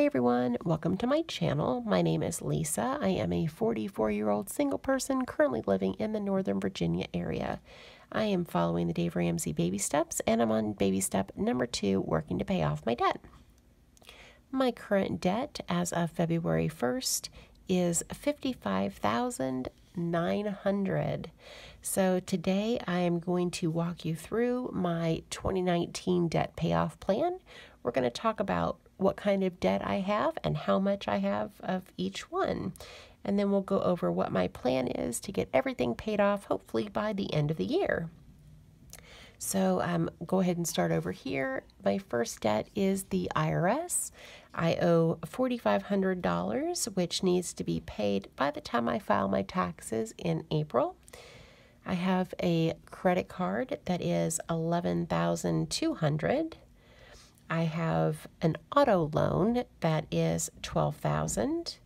Hi everyone, welcome to my channel. My name is Lisa. I am a 44-year-old single person currently living in the Northern Virginia area. I am following the Dave Ramsey baby steps and I'm on baby step number 2, working to pay off my debt. My current debt as of February 1st is $55,900. So today I am going to walk you through my 2019 debt payoff plan. We're going to talk about what kind of debt I have and how much I have of each one. And then we'll go over what my plan is to get everything paid off, hopefully by the end of the year. So go ahead and start over here. My first debt is the IRS. I owe $4,500, which needs to be paid by the time I file my taxes in April. I have a credit card that is $11,200. I have an auto loan that is $12,000.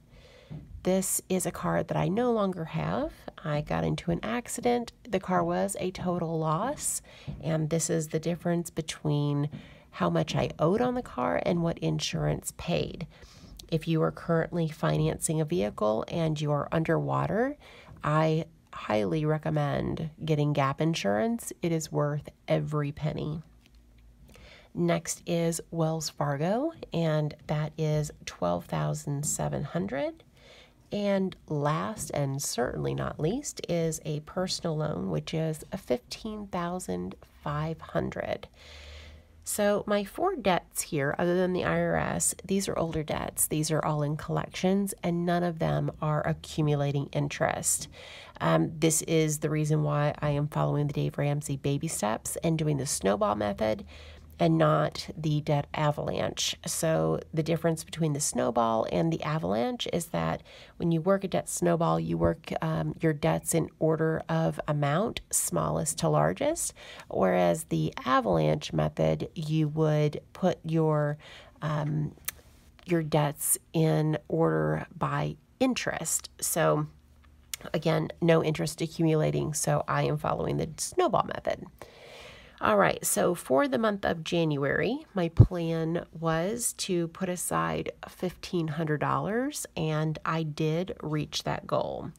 This is a car that I no longer have. I got into an accident. The car was a total loss, and this is the difference between how much I owed on the car and what insurance paid. If you are currently financing a vehicle and you are underwater, I highly recommend getting gap insurance. It is worth every penny. Next is Wells Fargo, and that is $12,700. And last and certainly not least is a personal loan, which is $15,500. So my 4 debts here, other than the IRS, these are older debts. These are all in collections, and none of them are accumulating interest. This is the reason why I am following the Dave Ramsey baby steps and doing the snowball method, and not the debt avalanche. So the difference between the snowball and the avalanche is that when you work a debt snowball, you work your debts in order of amount, smallest to largest, whereas the avalanche method, you would put your debts in order by interest. So again, no interest accumulating, so I am following the snowball method. All right, so for the month of January, my plan was to put aside $1,500, and I did reach that goal.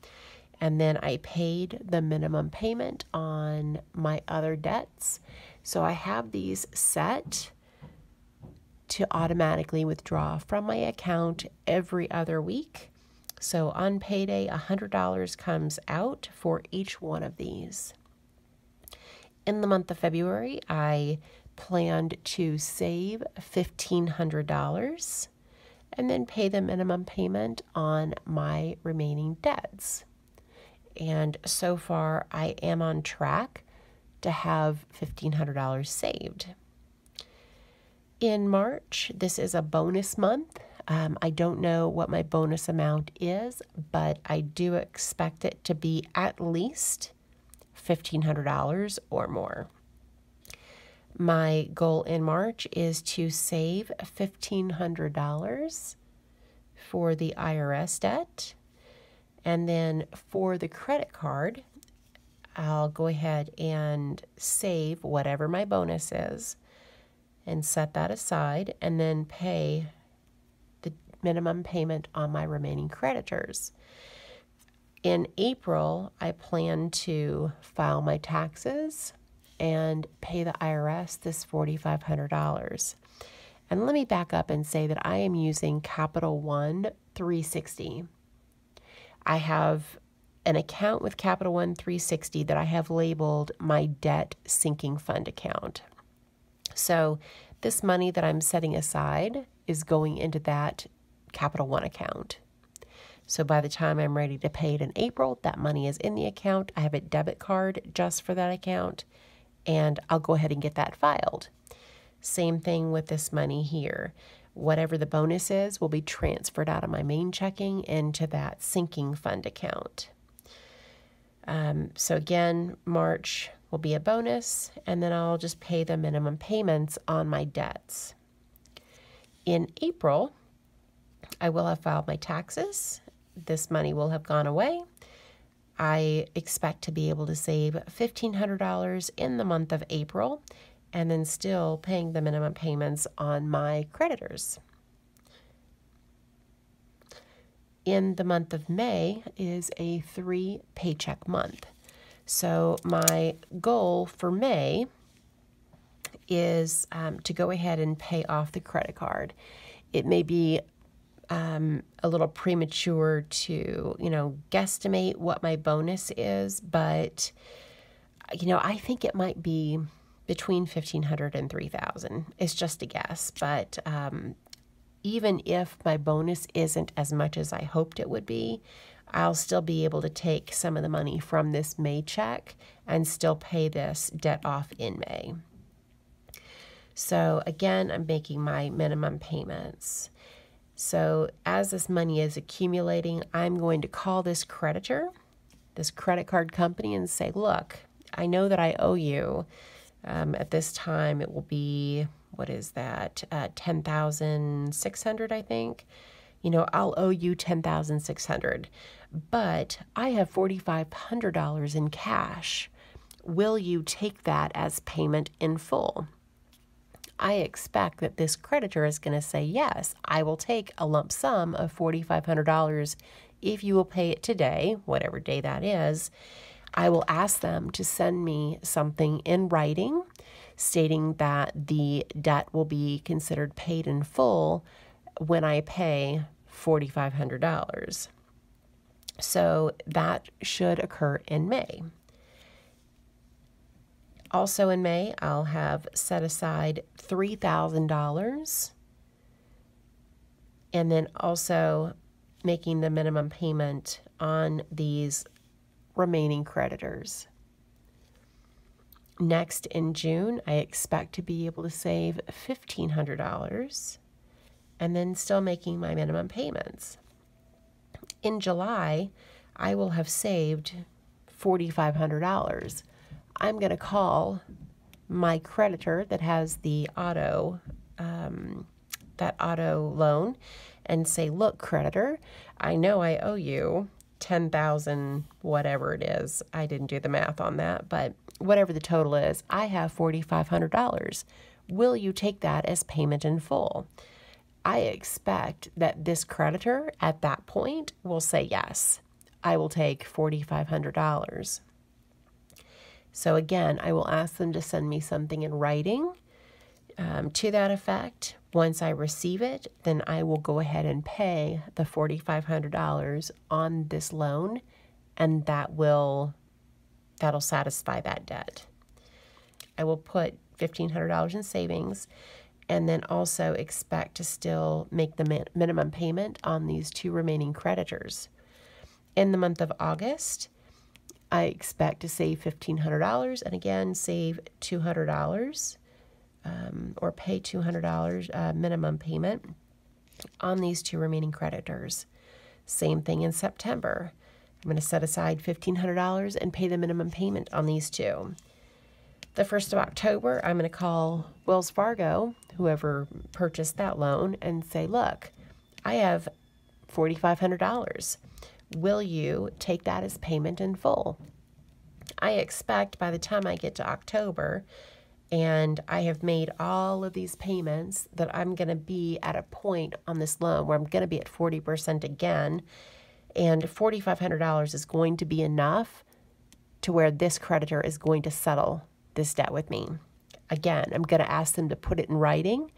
And then I paid the minimum payment on my other debts. So I have these set to automatically withdraw from my account every other week. So on payday, $100 comes out for each one of these. In the month of February, I planned to save $1,500 and then pay the minimum payment on my remaining debts. And so far, I am on track to have $1,500 saved. In March, this is a bonus month. I don't know what my bonus amount is, but I do expect it to be at least $1,500 or more. My goal in March is to save $1,500 for the IRS debt. And then for the credit card, I'll go ahead and save whatever my bonus is and set that aside and then pay the minimum payment on my remaining creditors. In April, I plan to file my taxes and pay the IRS this $4,500. And let me back up and say that I am using Capital One 360. I have an account with Capital One 360 that I have labeled my debt sinking fund account. So this money that I'm setting aside is going into that Capital One account. So by the time I'm ready to pay it in April, that money is in the account. I have a debit card just for that account, and I'll go ahead and get that filed. Same thing with this money here. Whatever the bonus is will be transferred out of my main checking into that sinking fund account. So again, March will be a bonus, and then I'll just pay the minimum payments on my debts. In April, I will have filed my taxes. This money will have gone away. I expect to be able to save $1,500 in the month of April and then still paying the minimum payments on my creditors. in the month of May is a 3 paycheck month. So my goal for May is to go ahead and pay off the credit card. It may be a little premature to, guesstimate what my bonus is, but, I think it might be between $1,500 and $3,000. It's just a guess, but even if my bonus isn't as much as I hoped it would be, I'll still be able to take some of the money from this May check and still pay this debt off in May. So again, I'm making my minimum payments. So as this money is accumulating, I'm going to call this creditor, this credit card company, and say, look, I know that I owe you. At this time, it will be, what is that, $10,600, I think. I'll owe you $10,600, but I have $4,500 in cash. Will you take that as payment in full? I expect that this creditor is going to say, yes, I will take a lump sum of $4,500 if you will pay it today, whatever day that is. I will ask them to send me something in writing stating that the debt will be considered paid in full when I pay $4,500. So that should occur in May. Also in May, I'll have set aside $3,000 and then also making the minimum payment on these remaining creditors. Next, in June, I expect to be able to save $1,500 and then still making my minimum payments. In July, I will have saved $4,500. I'm going to call my creditor that has the auto loan and say, look, creditor, I know I owe you 10,000, whatever it is. I didn't do the math on that, but whatever the total is, I have $4,500. Will you take that as payment in full? I expect that this creditor at that point will say, yes, I will take $4,500. So again, I will ask them to send me something in writing to that effect. Once I receive it, then I will go ahead and pay the $4,500 on this loan, and that'll satisfy that debt. I will put $1,500 in savings and then also expect to still make the minimum payment on these two remaining creditors. In the month of August, I expect to save $1,500 and again save $200 or pay $200 minimum payment on these two remaining creditors. Same thing in September. I'm going to set aside $1,500 and pay the minimum payment on these two. The 1st of October, I'm going to call Wells Fargo, whoever purchased that loan, and say, look, I have $4,500. Will you take that as payment in full? I expect by the time I get to October and I have made all of these payments that I'm going to be at a point on this loan where I'm going to be at 40% again, and $4,500 is going to be enough to where this creditor is going to settle this debt with me. Again, I'm going to ask them to put it in writing.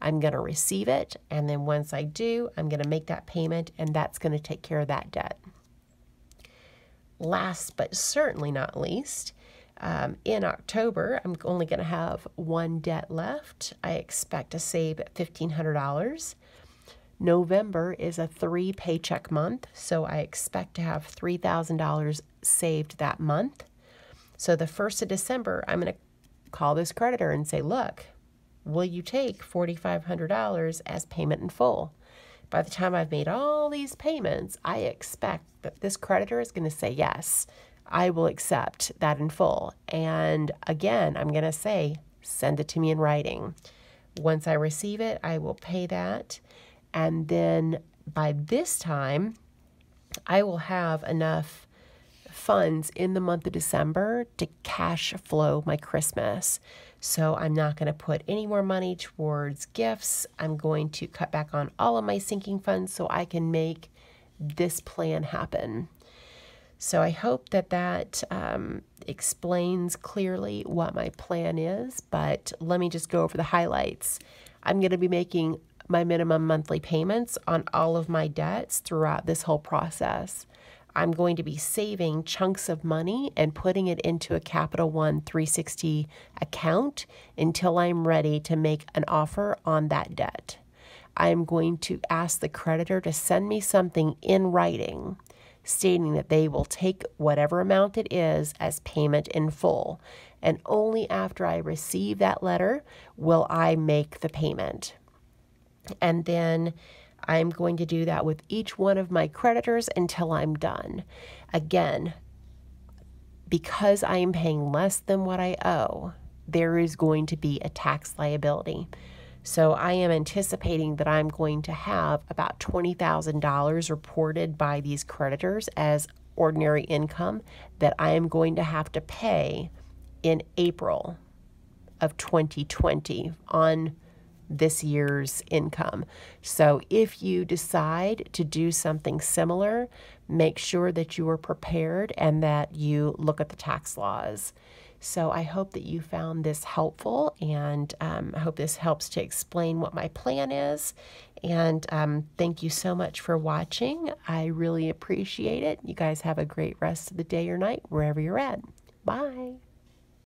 I'm going to receive it, and then once I do, I'm going to make that payment, and that's going to take care of that debt. Last but certainly not least, in October, I'm only going to have one debt left. I expect to save $1,500. November is a 3 paycheck month, so I expect to have $3,000 saved that month. So the 1st of December, I'm going to call this creditor and say, look, will you take $4,500 as payment in full? By the time I've made all these payments, I expect that this creditor is going to say, yes, I will accept that in full. And again, I'm going to say, send it to me in writing. Once I receive it, I will pay that. And then by this time, I will have enough funds in the month of December to cash flow my Christmas. So I'm not going to put any more money towards gifts. I'm going to cut back on all of my sinking funds so I can make this plan happen. So I hope that explains clearly what my plan is, but let me just go over the highlights. I'm going to be making my minimum monthly payments on all of my debts throughout this whole process. I'm going to be saving chunks of money and putting it into a Capital One 360 account until I'm ready to make an offer on that debt. I'm going to ask the creditor to send me something in writing stating that they will take whatever amount it is as payment in full. And only after I receive that letter will I make the payment. And then I'm going to do that with each one of my creditors until I'm done. Again, because I am paying less than what I owe, there is going to be a tax liability. So I am anticipating that I'm going to have about $20,000 reported by these creditors as ordinary income that I am going to have to pay in April of 2020 on this year's income. So if you decide to do something similar, make sure that you are prepared and that you look at the tax laws. So I hope that you found this helpful, and I hope this helps to explain what my plan is. And thank you so much for watching. I really appreciate it. You guys have a great rest of the day or night, wherever you're at. Bye.